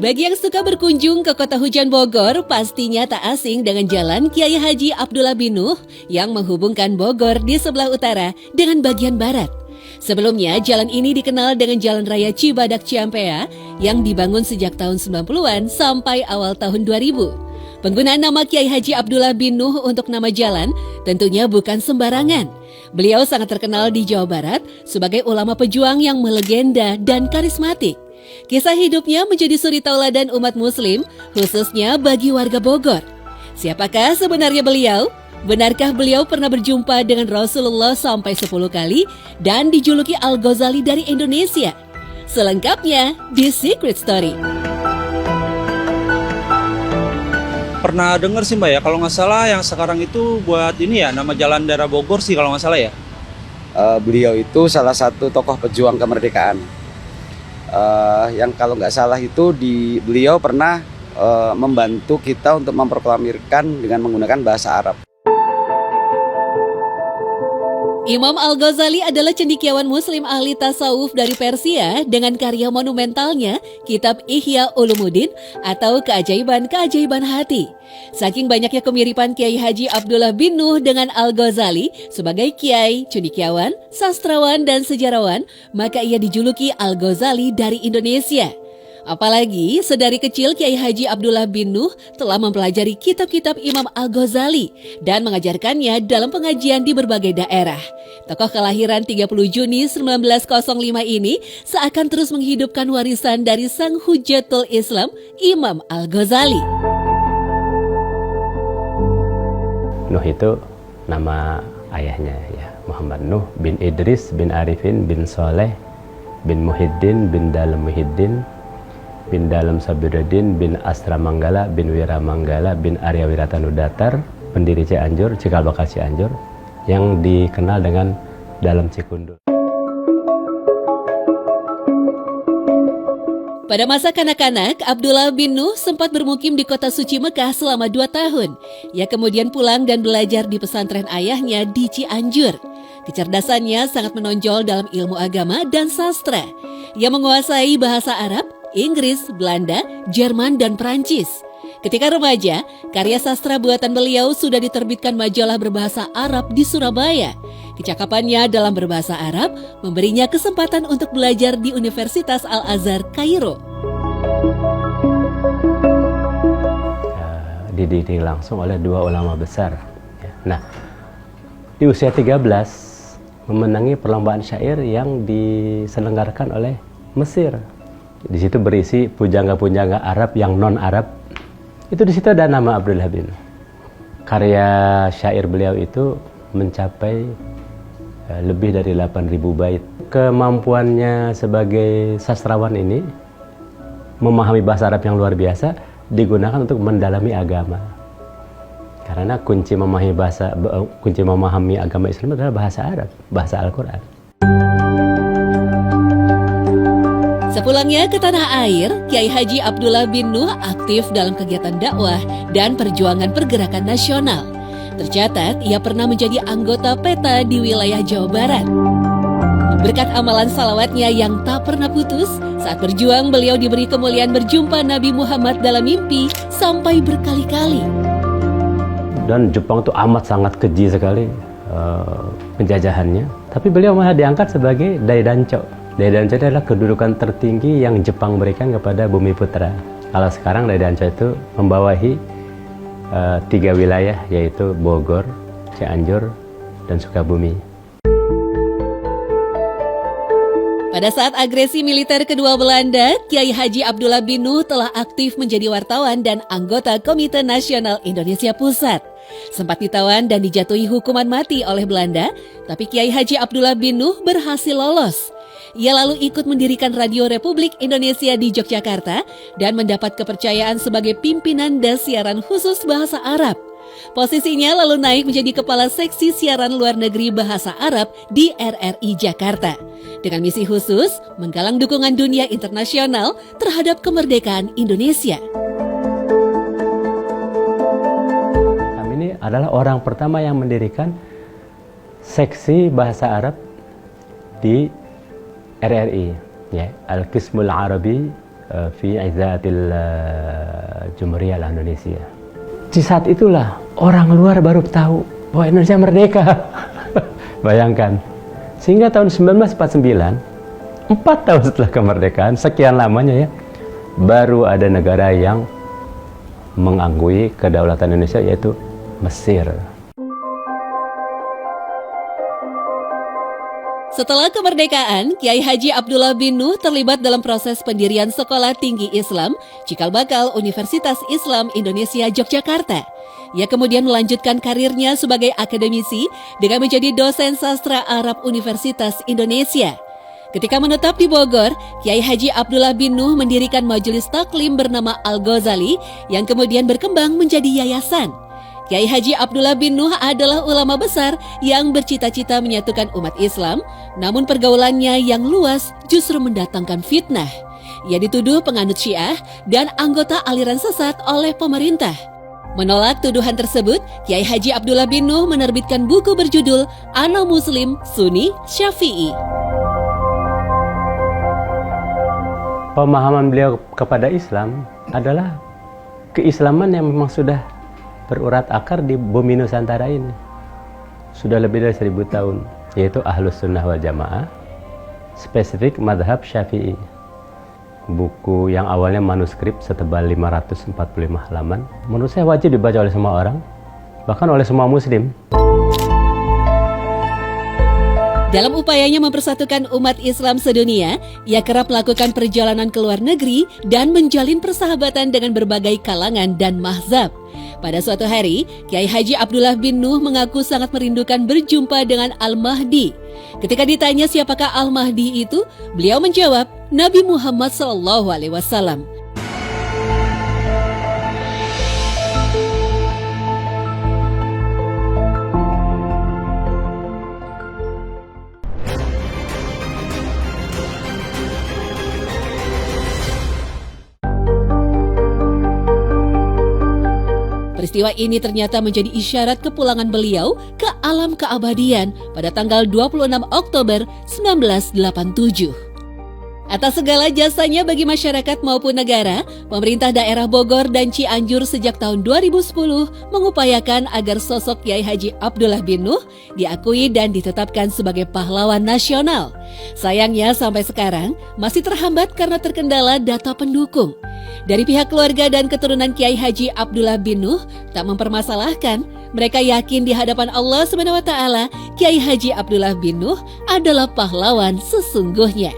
Bagi yang suka berkunjung ke kota hujan Bogor, pastinya tak asing dengan Jalan Kiai Haji Abdullah bin Nuh yang menghubungkan Bogor di sebelah utara dengan bagian barat. Sebelumnya, jalan ini dikenal dengan Jalan Raya Cibadak Ciampea yang dibangun sejak tahun 90-an sampai awal tahun 2000. Penggunaan nama Kiai Haji Abdullah bin Nuh untuk nama jalan tentunya bukan sembarangan. Beliau sangat terkenal di Jawa Barat sebagai ulama pejuang yang melegenda dan karismatik. Kisah hidupnya menjadi suri tauladan umat muslim, khususnya bagi warga Bogor. Siapakah sebenarnya beliau? Benarkah beliau pernah berjumpa dengan Rasulullah sampai 10 kali dan dijuluki Al-Ghazali dari Indonesia? Selengkapnya di Secret Story. Pernah dengar sih Mbak ya, kalau nggak salah yang sekarang itu buat ini ya, nama jalan daerah Bogor sih kalau nggak salah ya. Beliau itu salah satu tokoh pejuang kemerdekaan. Yang kalau nggak salah itu beliau pernah membantu kita untuk memproklamirkan dengan menggunakan bahasa Arab. Imam Al-Ghazali adalah cendekiawan muslim ahli tasawuf dari Persia dengan karya monumentalnya Kitab Ihya Ulumuddin atau Keajaiban-Keajaiban Hati. Saking banyaknya kemiripan Kiai Haji Abdullah bin Nuh dengan Al-Ghazali sebagai kiai, cendekiawan, sastrawan, dan sejarawan, maka ia dijuluki Al-Ghazali dari Indonesia. Apalagi sedari kecil Kiai Haji Abdullah bin Nuh telah mempelajari kitab-kitab Imam Al-Ghazali dan mengajarkannya dalam pengajian di berbagai daerah. Tokoh kelahiran 30 Juni 1905 ini seakan terus menghidupkan warisan dari sang Hujatul Islam Imam Al-Ghazali. Nuh itu nama ayahnya ya, Muhammad Nuh bin Idris bin Arifin bin Soleh bin Muhyiddin bin Dalam Muhyiddin bin Dalam Sabiruddin bin Astra Manggala bin Wiramanggala bin Arya Wiratanudatar, pendiri Cianjur, Cikal Bakal Cianjur, yang dikenal dengan Dalam Cikundul. Pada masa kanak-kanak, Abdullah bin Nuh sempat bermukim di kota suci Mekah selama 2 tahun. Ia kemudian pulang dan belajar di pesantren ayahnya di Cianjur. Kecerdasannya sangat menonjol dalam ilmu agama dan sastra. Ia menguasai bahasa Arab, Inggris, Belanda, Jerman, dan Prancis. Ketika remaja, karya sastra buatan beliau sudah diterbitkan majalah berbahasa Arab di Surabaya. Kecakapannya dalam berbahasa Arab memberinya kesempatan untuk belajar di Universitas Al-Azhar, Kairo. Dididik langsung oleh 2 ulama besar. Nah, di usia 13 memenangi perlombaan syair yang diselenggarakan oleh Mesir. Di situ berisi pujangga-pujangga Arab yang non-Arab. Itu di situ ada nama Abdullah bin Nuh. Karya syair beliau itu mencapai lebih dari 8.000 bait. Kemampuannya sebagai sastrawan ini memahami bahasa Arab yang luar biasa digunakan untuk mendalami agama. Karena kunci memahami agama Islam adalah bahasa Arab, bahasa Al-Quran. Sepulangnya ke tanah air, Kiai Haji Abdullah bin Nuh aktif dalam kegiatan dakwah dan perjuangan pergerakan nasional. Tercatat, ia pernah menjadi anggota PETA di wilayah Jawa Barat. Berkat amalan salawatnya yang tak pernah putus, saat berjuang beliau diberi kemuliaan berjumpa Nabi Muhammad dalam mimpi sampai berkali-kali. Dan Jepang itu amat sangat keji sekali penjajahannya. Tapi beliau malah diangkat sebagai Daidancho. Daidancho adalah kedudukan tertinggi yang Jepang berikan kepada Bumi Putra. Kalau sekarang Daidancho itu membawahi 3 wilayah, yaitu Bogor, Cianjur, dan Sukabumi. Pada saat agresi militer kedua Belanda, Kiai Haji Abdullah bin Nuh telah aktif menjadi wartawan dan anggota Komite Nasional Indonesia Pusat. Sempat ditawan dan dijatuhi hukuman mati oleh Belanda, tapi Kiai Haji Abdullah bin Nuh berhasil lolos. Ia lalu ikut mendirikan Radio Republik Indonesia di Yogyakarta dan mendapat kepercayaan sebagai pimpinan dan siaran khusus bahasa Arab. Posisinya lalu naik menjadi Kepala Seksi Siaran Luar Negeri Bahasa Arab di RRI Jakarta. Dengan misi khusus menggalang dukungan dunia internasional terhadap kemerdekaan Indonesia. Kami ini adalah orang pertama yang mendirikan seksi bahasa Arab di RRI. ya, Al-Qismul Arabi fi Izzatil Jumhuriyah Indonesia. Di saat itulah orang luar baru tahu bahwa Indonesia merdeka. Bayangkan. Sehingga tahun 1949, 4 tahun setelah kemerdekaan, sekian lamanya ya, baru ada negara yang mengakui kedaulatan Indonesia, yaitu Mesir. Setelah kemerdekaan, Kiai Haji Abdullah bin Nuh terlibat dalam proses pendirian Sekolah Tinggi Islam Cikal Bakal Universitas Islam Indonesia Yogyakarta. Ia kemudian melanjutkan karirnya sebagai akademisi dengan menjadi dosen sastra Arab Universitas Indonesia. Ketika menetap di Bogor, Kiai Haji Abdullah bin Nuh mendirikan majelis taklim bernama Al-Ghazali yang kemudian berkembang menjadi yayasan. Kiai Haji Abdullah bin Nuh adalah ulama besar yang bercita-cita menyatukan umat Islam, namun pergaulannya yang luas justru mendatangkan fitnah. Ia dituduh penganut Syiah dan anggota aliran sesat oleh pemerintah. Menolak tuduhan tersebut, Kiai Haji Abdullah bin Nuh menerbitkan buku berjudul Ana Muslim, Sunni, Syafi'i. Pemahaman beliau kepada Islam adalah keislaman yang memang sudah berurat akar di bumi Nusantara ini. Sudah lebih dari 1000 tahun, yaitu Ahlus Sunnah wal Jamaah, spesifik madhab Syafi'i. Buku yang awalnya manuskrip setebal 545 halaman, menurut saya wajib dibaca oleh semua orang, bahkan oleh semua muslim. Dalam upayanya mempersatukan umat Islam sedunia, ia kerap melakukan perjalanan ke luar negeri dan menjalin persahabatan dengan berbagai kalangan dan mazhab. Pada suatu hari, Kiai Haji Abdullah bin Nuh mengaku sangat merindukan berjumpa dengan Al-Mahdi. Ketika ditanya siapakah Al-Mahdi itu, beliau menjawab, Nabi Muhammad SAW. Peristiwa ini ternyata menjadi isyarat kepulangan beliau ke alam keabadian pada tanggal 26 Oktober 1987. Atas segala jasanya bagi masyarakat maupun negara, pemerintah daerah Bogor dan Cianjur sejak tahun 2010 mengupayakan agar sosok Kiai Haji Abdullah bin Nuh diakui dan ditetapkan sebagai pahlawan nasional. Sayangnya sampai sekarang masih terhambat karena terkendala data pendukung. Dari pihak keluarga dan keturunan Kiai Haji Abdullah bin Nuh tak mempermasalahkan. Mereka yakin di hadapan Allah SWT, Kiai Haji Abdullah bin Nuh adalah pahlawan sesungguhnya.